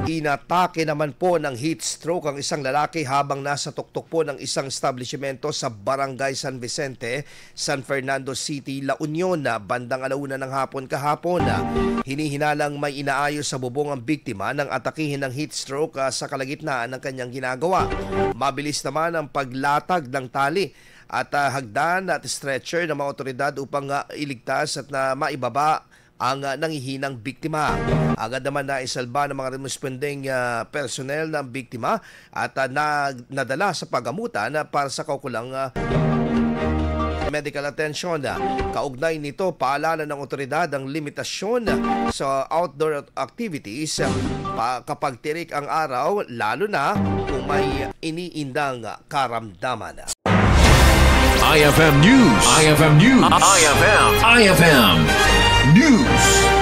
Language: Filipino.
Inatake naman po ng heat stroke ang isang lalaki habang nasa tuktok po ng isang establishmento sa Barangay San Vicente, San Fernando City, La Union na bandang 1:00 ng hapon kahapon. Hinihinalang may inaayos sa bubong ang biktima nang atakihin ng heat stroke sa kalagitnaan ng kanyang ginagawa. Mabilis naman ang paglatag ng tali at hagdan at stretcher ng mga otoridad upang iligtas at maibaba ang nangihinang biktima. Agad naman na isalba ng mga responding personnel ng biktima at nadala sa pagamutan para sa kaukulang medical attention. Kaugnay nito, paalala ng otoridad ang limitasyon sa outdoor activities kapag tirik ang araw, lalo na kung may iniindang karamdaman. IFM News. IFM News. IFM News.